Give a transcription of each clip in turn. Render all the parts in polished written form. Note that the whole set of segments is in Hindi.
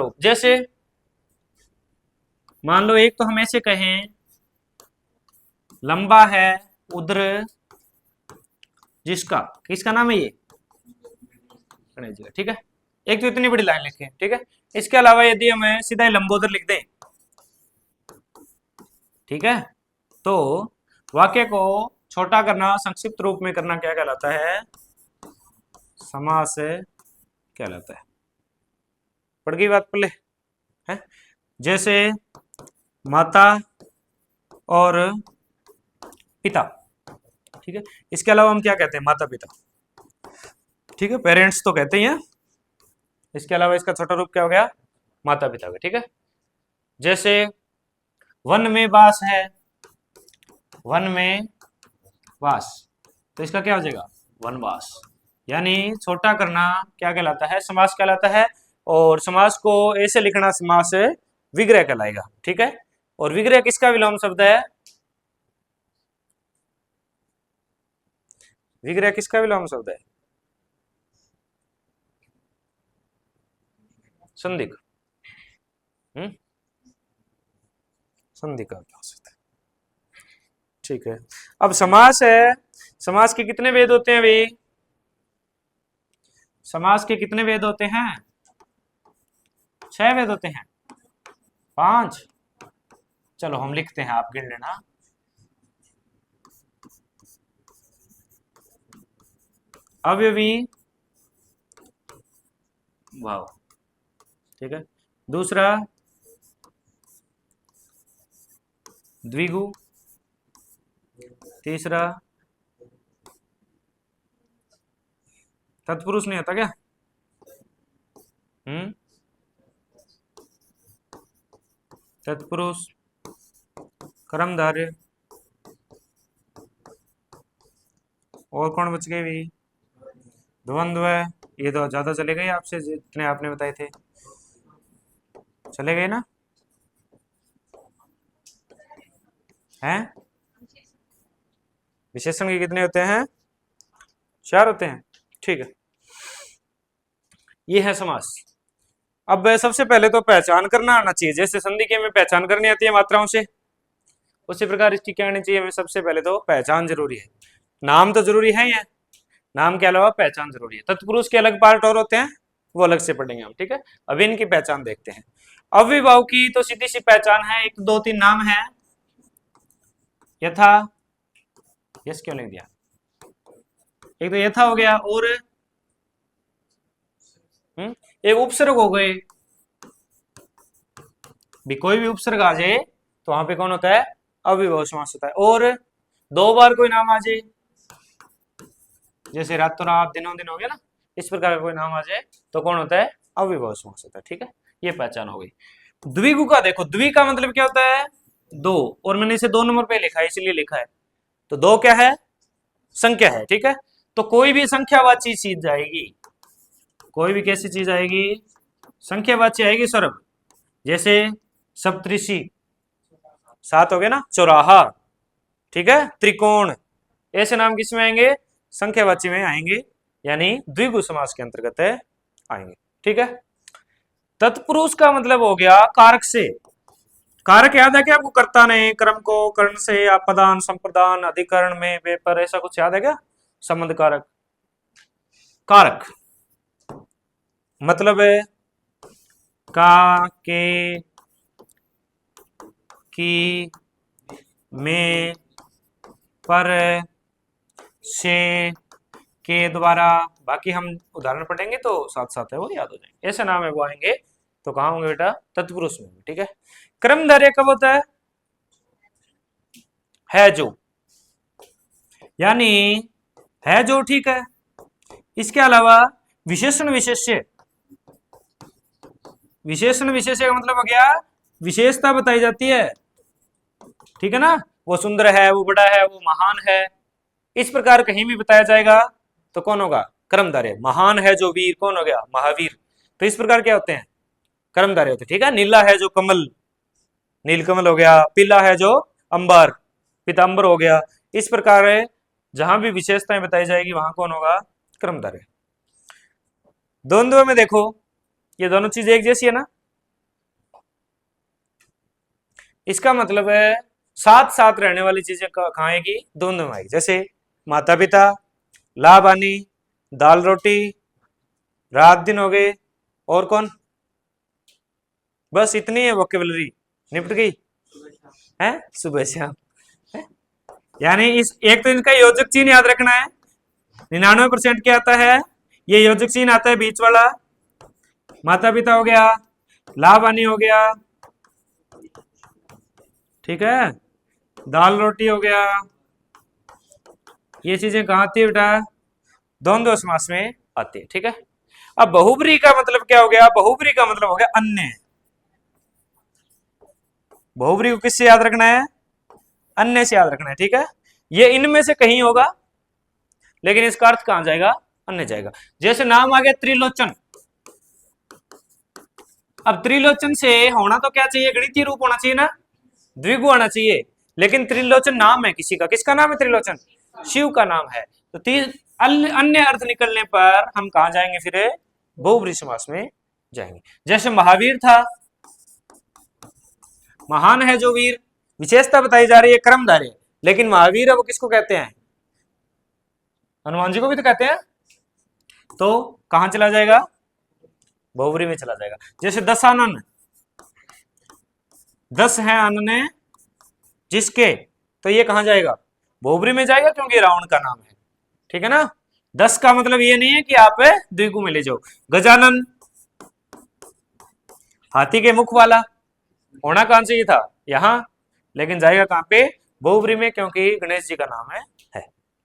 रूप। जैसे मान लो एक तो हम ऐसे कहें लंबा है उद्र जिसका, किसका नाम है ये, गणेश जी का, ठीक है। एक तो इतनी बड़ी लाइन लिखें, ठीक है। इसके अलावा यदि हमें सीधा ही लंबोदर लिख दें, ठीक है, तो वाक्य को छोटा करना, संक्षिप्त रूप में करना क्या कहलाता है, समास कहलाता है। पड़ गई बात पहले है। जैसे माता और पिता, ठीक है। इसके अलावा हम क्या कहते हैं, माता पिता, ठीक है, पेरेंट्स तो कहते ही हैं। इसके अलावा इसका छोटा रूप क्या हो गया, माता पिता का, ठीक है। जैसे वन में वास है, वन में वास, तो इसका क्या हो जाएगा, वनवास। यानी छोटा करना क्या कहलाता है, समास कहलाता है। और समास को ऐसे लिखना समास विग्रह कहलाएगा, ठीक है। और विग्रह किसका विलोम शब्द है, विग्रह किसका विलोम शब्द है, संधि का। संधि का विलोम, ठीक है। अब समास है, समास के कितने वेद होते हैं भाई, समास के कितने वेद होते हैं, 6 वेद होते हैं, 5, चलो हम लिखते हैं, आप गिन लेना। अवयवी, वाव, ठीक है। दूसरा द्विगु, तीसरा तत्पुरुष नहीं आता क्या, तत्पुरुष, कर्मधारय, और कौन बच गए भी, द्वंद्व। ये तो ज्यादा चले गए आपसे, जितने आपने बताए थे चले गए ना, हैं। विशेषण के कितने होते हैं, 4 होते हैं, ठीक है। ये है समास। अब सबसे पहले तो पहचान करना आना चाहिए, जैसे संधि के में पहचान करनी आती है मात्राओं से, उसी प्रकार इसकी क्या आनी चाहिए, हमें सबसे पहले तो पहचान जरूरी है। नाम तो जरूरी है ही है, नाम के अलावा पहचान जरूरी है। तत्पुरुष के अलग पार्ट और होते हैं, वो अलग से पढ़ेंगे हम, ठीक है। अब इनकी पहचान देखते हैं। अव्ययभाव की तो सीधी सी पहचान है, एक 2-3 नाम है, यथा, यस क्यों नहीं दिया, एक तो यथा हो गया, और एक उपसर्ग हो गए, भी कोई भी उपसर्ग आ जाए तो वहां पे कौन होता है, अव्ययभाव समास होता है। और 2 बार कोई नाम आ जाए, जैसे रातों रात दिनों दिन हो गया ना, इस प्रकार का कोई नाम आ जाए तो कौन होता है, अव्ययभाव समास होता है, ठीक है। ये पहचान हो गई। द्विगु का देखो, द्वि का मतलब क्या होता है, 2, और मैंने इसे 2 नंबर पे लिखा है, इसलिए लिखा है, तो 2 क्या है, संख्या है, ठीक है। तो कोई भी संख्यावाची चीज आएगी, कोई भी कैसी चीज आएगी, संख्यावाची आएगी सर्व। जैसे सप्तऋषि 7 हो गए ना, चौराहा, ठीक है, त्रिकोण, ऐसे नाम किसमें आएंगे, संख्यावाची में आएंगे, यानी द्विगु समास के अंतर्गत आएंगे, ठीक है। तत्पुरुष का मतलब हो गया कारक से, कारक याद है क्या आपको, कर्ता ने कर्म को कर्ण से आपदान संप्रदान अधिकरण में पेपर, ऐसा कुछ याद है क्या, संबंध कारक। कारक मतलब है का, के, की, में, पर, से, के द्वारा, बाकी हम उदाहरण पढ़ेंगे तो साथ साथ है वो याद हो जाएंगे, ऐसे नाम है वो आएंगे, तो कहाँ होंगे बेटा, तत्पुरुष में, ठीक है। क्रमधारय कब होता है जो, यानी है जो, ठीक है। इसके अलावा विशेषण विशेष्य, विशेषण विशेष्य का मतलब हो गया विशेषता बताई जाती है, ठीक है ना, वो सुंदर है, वो बड़ा है, वो महान है, इस प्रकार कहीं भी बताया जाएगा तो कौन होगा, कर्मधारय। महान है जो वीर, कौन हो गया, महावीर। तो इस प्रकार क्या होते हैं, कर्मधारय होते हैं, ठीक है। नीला है जो कमल, नीलकमल हो गया, पीला है जो अंबर, पीतांबर हो गया। इस प्रकार जहां भी विशेषताएं बताई जाएगी वहां कौन होगा, कर्मधारय। द्वंद्व में देखो, ये दोनों चीज एक जैसी है ना, इसका मतलब है साथ साथ रहने वाली चीजें कहाँ आएगी, दोनों में आएगी। जैसे माता पिता, लाभ हानि, दाल रोटी, रात दिन हो गए, और कौन, बस इतनी है वोकेबलरी, निपट गई है, सुबह शाम। यानी इस एक तो इनका योजक चिन्ह याद रखना है, 99% क्या आता है, ये योजक चिन्ह आता है बीच वाला, माता पिता हो गया, लाभ हानि हो गया, ठीक है, दाल रोटी हो गया, ये चीजें कहाँ आती है बेटा, द्वंद्व समास में आती है, ठीक है। अब बहुब्री का मतलब क्या हो गया, बहुब्री का मतलब हो गया अन्य। बहुब्री को किससे याद रखना है, अन्य से याद रखना है, ठीक है। ये इनमें से कहीं होगा, लेकिन इसका अर्थ कहां जाएगा, अन्य जाएगा। जैसे नाम आ गया त्रिलोचन, अब त्रिलोचन से होना तो क्या चाहिए, गणितीय रूप होना चाहिए ना, द्विगु आना चाहिए, लेकिन त्रिलोचन नाम है किसी का, किसका नाम है त्रिलोचन, शिव का नाम है। तो अन्य अर्थ निकलने पर हम कहा जाएंगे, फिर बहुब्री समास में जाएंगे। जैसे महावीर था, महान है जो वीर, विशेषता बताई जा रही है क्रमधारी, लेकिन महावीर है वो किसको कहते हैं, हनुमान जी को भी तो कहते हैं, तो कहां चला जाएगा, बहुब्री में चला जाएगा। जैसे दशानन, 10 हैं अनने जिसके, तो ये कहां जाएगा, बहुब्री में जाएगा, क्योंकि रावण का नाम है, ठीक है ना। 10 का मतलब ये नहीं है कि आप द्विगु में ले जाओ। गजानन, हाथी के मुख वाला, होना कहां चाहिए था, यहां, लेकिन जाएगा कहां पे, बहुब्री में, क्योंकि गणेश जी का नाम है,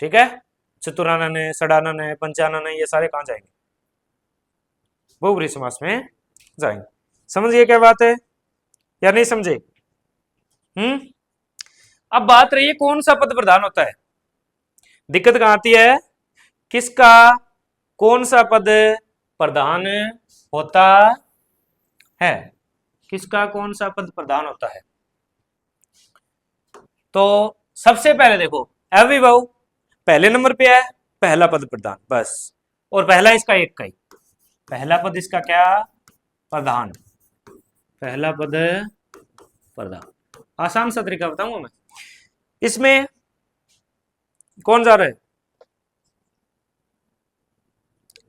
ठीक है। चतुरानन है, षडानन है, पंचानन है, ये सारे कहां जाएंगे, बहुब्री समास में जाएंगे। समझिए क्या बात है या नहीं समझे। अब बात रही है कौन सा पद प्रधान होता है, दिक्कत कहां आती है, किसका कौन सा पद प्रधान होता है, किसका कौन सा पद प्रधान होता है। तो सबसे पहले देखो अविभव पहले नंबर पे है, पहला पद प्रधान बस, और पहला इसका एक का ही, पहला पद इसका क्या, प्रधान, पहला पद प्रधान। आसान सा तरीका बताऊंगा मैं, इसमें कौन जा रहा है,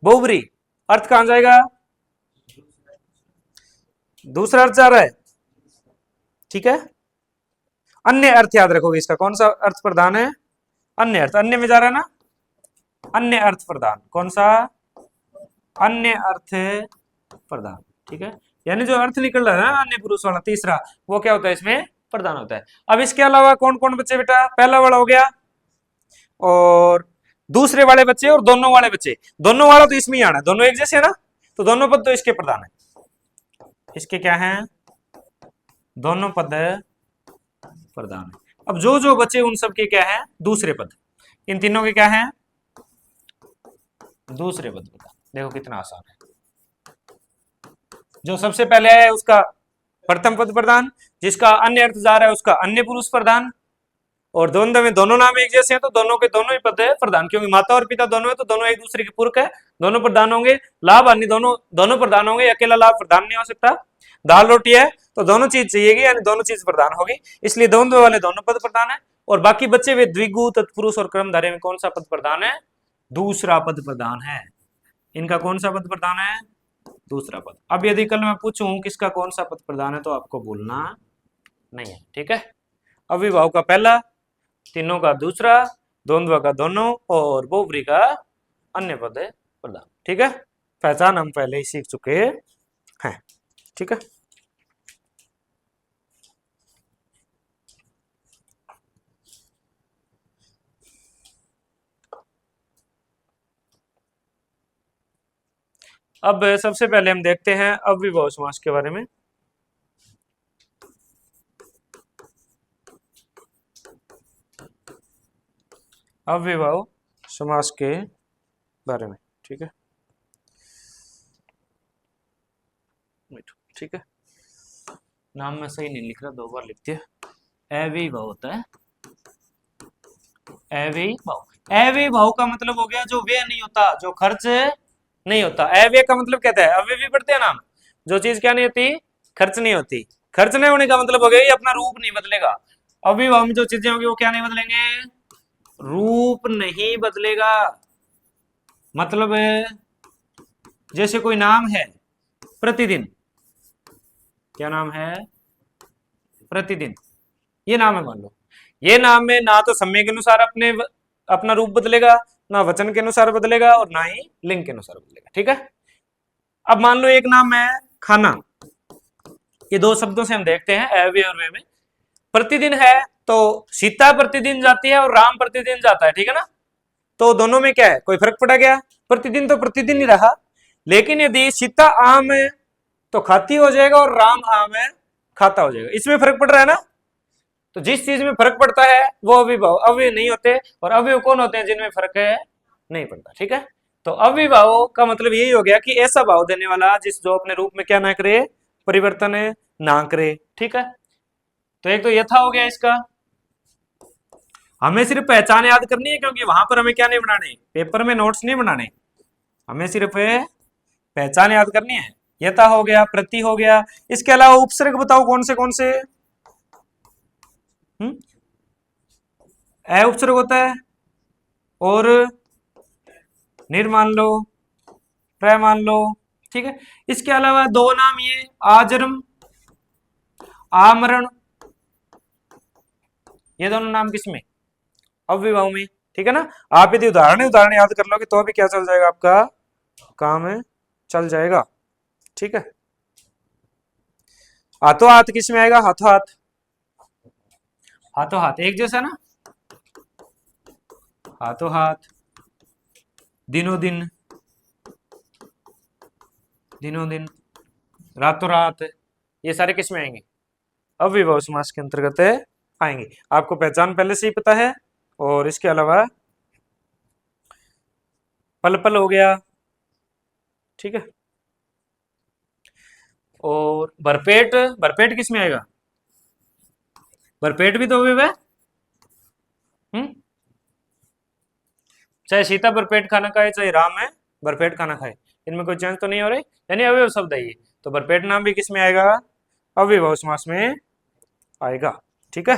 बहुब्री, अर्थ कहां जाएगा, दूसरा अर्थ जा रहा है, ठीक है। अन्य अर्थ याद रखोगे, इसका कौन सा अर्थ प्रधान है, अन्य अर्थ, अन्य में जा रहा है ना, अन्य अर्थ प्रधान, कौन सा, अन्य अर्थ प्रधान, ठीक है। यानी जो अर्थ निकल रहा है ना अन्य पुरुष वाला तीसरा, वो क्या होता है, इसमें प्रधान होता है। अब इसके अलावा कौन कौन बच्चे बेटा, पहला वाला हो गया, और दूसरे वाले बच्चे, और दोनों वाले बच्चे, दोनों वाला तो इसमें ही आना है, दोनों एक जैसे है ना, तो दोनों पद तो इसके प्रधान है, इसके क्या है, दोनों पद प्रधान है। अब जो जो बचे उन सब के क्या है, दूसरे पद, इन तीनों के क्या है, दूसरे पद प्रधान। देखो कितना आसान है, जो सबसे पहले है उसका प्रथम पद प्रधान, जिसका अन्य अर्थ जा रहा है उसका अन्य पुरुष प्रधान, और द्वंद्व में दोनों नाम एक जैसे हैं तो दोनों के दोनों ही पद है प्रधान, क्योंकि माता और पिता दोनों है तो दोनों एक दूसरे के पूरक है, दोनों प्रधान होंगे। लाभ हानि दोनों प्रधान होंगे, अकेला लाभ प्रधान नहीं हो सकता। दाल रोटी है तो दोनों चीज चाहिएगी, यानी दोनों चीज प्रधान होगी, इसलिए द्वंद्व वाले दोनों पद प्रधान है। और बाकी बच्चे वे द्विगु, तत्पुरुष और क्रमधारय में कौन सा पद प्रधान है, दूसरा पद प्रधान है। इनका कौन सा पद प्रधान है, दूसरा पद। अब यदि कल मैं पूछूं किसका कौन सा पद प्रधान है तो आपको बोलना नहीं है, ठीक है। अविभाव का पहला, तीनों का दूसरा, द्वंद्व का दोनों, और बहुब्री का अन्य पद प्रधान, ठीक है। पहचान हम पहले ही सीख चुके हैं, ठीक है। अब सबसे पहले हम देखते हैं अव्ययभाव समास के बारे में। अव्ययभाव समास के बारे में, ठीक है, ठीक है। नाम में सही नहीं लिख रहा, दो बार लिख दिया। अव्ययभाव होता है, अव्ययभाव, अव्ययभाव का मतलब हो गया जो व्यय नहीं होता, जो खर्च नहीं होता। अव्यय का मतलब कहता है, अव्यय भी पढ़ते हैं नाम, जो चीज क्या नहीं होती, खर्च नहीं होती, खर्च नहीं होने का मतलब हो गया ये अपना रूप नहीं बदलेगा। अव्ययभाव में जो चीजें होंगी वो क्या नहीं बदलेंगे, रूप नहीं बदलेगा। मतलब जैसे कोई नाम है प्रतिदिन, क्या नाम है, प्रतिदिन, ये नाम है मान लो, ये नाम में ना तो समय के अनुसार अपना रूप बदलेगा, ना वचन के अनुसार बदलेगा, और ना ही लिंग के अनुसार बदलेगा। ठीक है, अब मान लो एक नाम है खाना, ये दो शब्दों से हम देखते हैं अव्यय और व्यय में। प्रतिदिन है तो सीता प्रतिदिन जाती है और राम प्रतिदिन जाता है, ठीक है ना, तो दोनों में क्या है, कोई फर्क पड़ा गया, प्रतिदिन तो प्रतिदिन ही रहा। लेकिन यदि सीता आम है तो खाती हो जाएगा और राम आम है खाता हो जाएगा, इसमें फर्क पड़ रहा है ना। तो जिस चीज में फर्क पड़ता है वो अविभाव, अव्यय नहीं होते, और अव्यय कौन होते हैं, जिनमें फर्क है नहीं पड़ता। ठीक है, तो अविभाव का मतलब यही हो गया कि ऐसा भाव देने वाला जिस जो अपने रूप में क्या ना करे, परिवर्तन ना करे। ठीक है, तो एक तो यथा हो गया इसका। हमें सिर्फ पहचान याद करनी है, क्योंकि वहां पर हमें क्या नहीं बनाने, पेपर में नोट्स नहीं बनाने, हमें सिर्फ पहचान याद करनी है। यथा हो गया, प्रति हो गया, इसके अलावा उपसर्ग बताओ कौन से। अ उपसर्ग होता है, और निर मान लो, प्र मान लो। ठीक है, इसके अलावा दो नाम ये आजन्म, आमरण, ये दोनों नाम किसमें, अव्ययभाव में। ठीक है ना, आप यदि उदाहरण याद कर लोगे तो भी क्या चल जाएगा, आपका काम चल जाएगा। ठीक है, हाथों हाथ किस में आएगा, हाथों हाथ, हाथों हाथ एक जैसा ना, हाथों हाथ, दिनों दिन, दिनों दिन, रातों रात, ये सारे किस में आएंगे, अव्ययभाव समास के अंतर्गत आएंगे। आपको पहचान पहले से ही पता है, और इसके अलावा पल पल हो गया। ठीक है, और भरपेट, भरपेट किस में आएगा, भरपेट भी तो अव्यय है। चाहे सीता भरपेट खाना खाए, चाहे राम है भरपेट खाना खाए, इनमें कोई चेंज तो नहीं हो रही, यानी अवयव शब्द है ये, तो भरपेट नाम भी किस में आएगा, अव्ययभाव समास में आएगा। ठीक है,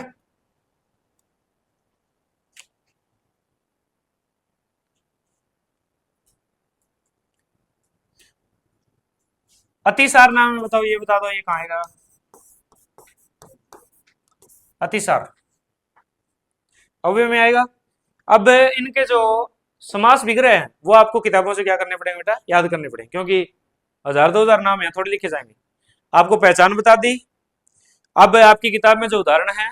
अतिसार नाम है, बताओ, ये बता दो, ये कहाँ आएगा, अतिसार अव्यय में आएगा। अब इनके जो समास विग्रह हैं वो आपको किताबों से क्या करने पड़ेंगे बेटा, याद करने पड़ेंगे, क्योंकि 1000-2000 नाम है, थोड़े लिखे जाएंगे। आपको पहचान बता दी, अब आपकी किताब में जो उदाहरण है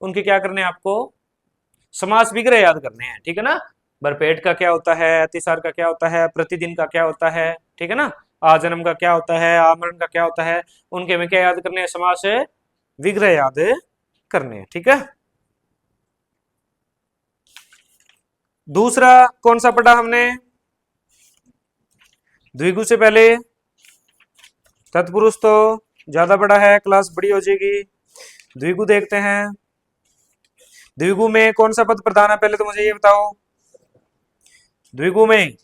उनके क्या करने हैं, आपको समास विग्रह याद करने हैं। ठीक है ना, भरपेट का क्या होता है, अतिसार का क्या होता है, प्रतिदिन का क्या होता है, ठीक है ना, आजन्म का क्या होता है, आमरण का क्या होता है, उनके में क्या याद करने हैं, समास विग्रह याद करने हैं। ठीक है, दूसरा कौन सा पढ़ा हमने, द्विगु से पहले तत्पुरुष तो ज्यादा बड़ा है, क्लास बड़ी हो जाएगी। द्विगु देखते हैं, द्विगु में कौन सा पद प्रधान है, पहले तो मुझे ये बताओ, द्विगु में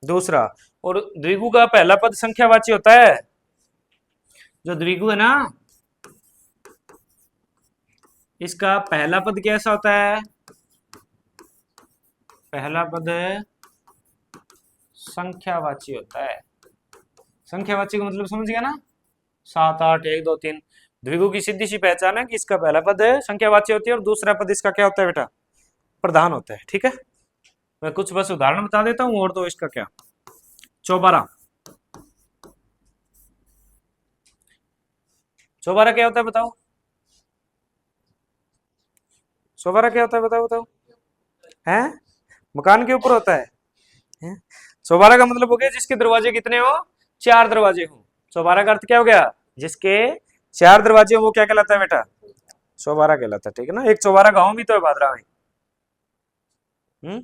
दूसरा, और द्विगु का पहला पद संख्यावाची होता है। जो द्विगु है ना, इसका पहला पद कैसा होता है, पहला पद संख्यावाची होता है। संख्यावाची का मतलब समझ गया ना, 7 8 1 2 3। द्विगु की सीधी सी पहचान है कि इसका पहला पद संख्यावाची होती है और दूसरा पद इसका क्या होता है बेटा, प्रधान होता है। ठीक है, मैं कुछ बस उदाहरण बता देता हूं, और तो इसका क्या, चौबारा, चौबारा क्या होता है बताओ, चौबारा क्या होता है, बताओ बताओ, हैं, मकान के ऊपर होता है? चौबारा का मतलब हो गया जिसके दरवाजे कितने हो, 4 दरवाजे हो। चौबारा का अर्थ क्या हो गया, जिसके 4 दरवाजे हो, वो क्या कहलाता है बेटा, चौबारा कहलाता है। ठीक है ना, एक चौबारा गांव भी तो है भादरा में।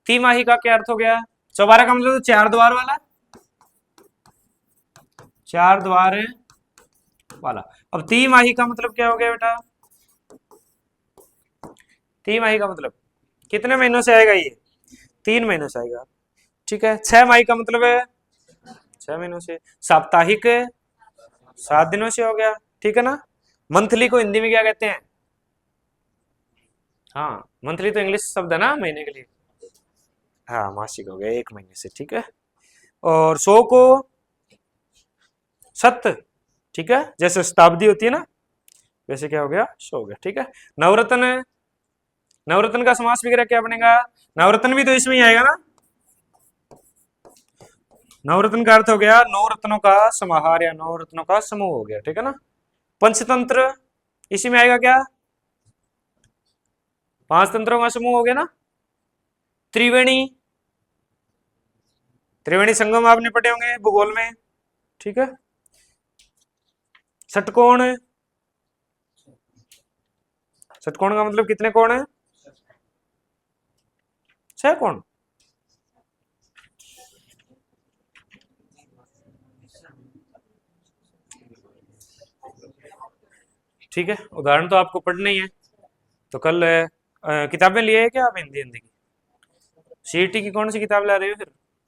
तिमाही का क्या अर्थ हो गया, चौबारा का मतलब तो 4 द्वार वाला, 4 द्वार वाला। अब तिमाही का मतलब क्या हो गया बेटा, तिमाही का मतलब कितने महीनों से आएगा ये, 3 महीनों से आएगा। ठीक है, 6 माही का मतलब है 6 महीनों से। साप्ताहिक 7 दिनों से हो गया, ठीक है ना। मंथली को हिंदी में क्या कहते हैं? हाँ, मंथली तो इंग्लिश शब्द है ना महीने के लिए। हाँ, मासिक हो गया 1 महीने से, ठीक है। और 100 को सत, ठीक है, जैसे शताब्दी होती है ना, वैसे क्या हो गया? 100 हो गया, ठीक है। नवरत्न, नवरत्न का समास वगैरह क्या बनेगा? नवरत्न भी तो इसमें ही आएगा ना। नवरत्न का अर्थ हो गया नौ रत्नों का समाहार या नौ रत्नों का समूह हो गया, ठीक है ना। पंचतंत्र इसी में आएगा क्या? 5 तंत्रों का समूह हो गया ना। त्रिवेणी, त्रिवेणी संगम आपने पढ़े होंगे भूगोल में, ठीक है। षटकोण, षटकोण का मतलब कितने कोण है? 6 कोण। ठीक है, उदाहरण तो आपको पढ़ना ही है। तो कल किताबें लिए है क्या आप हिंदी हिंदी की? सीईटी की कौन सी किताब ला रहे हो फिर?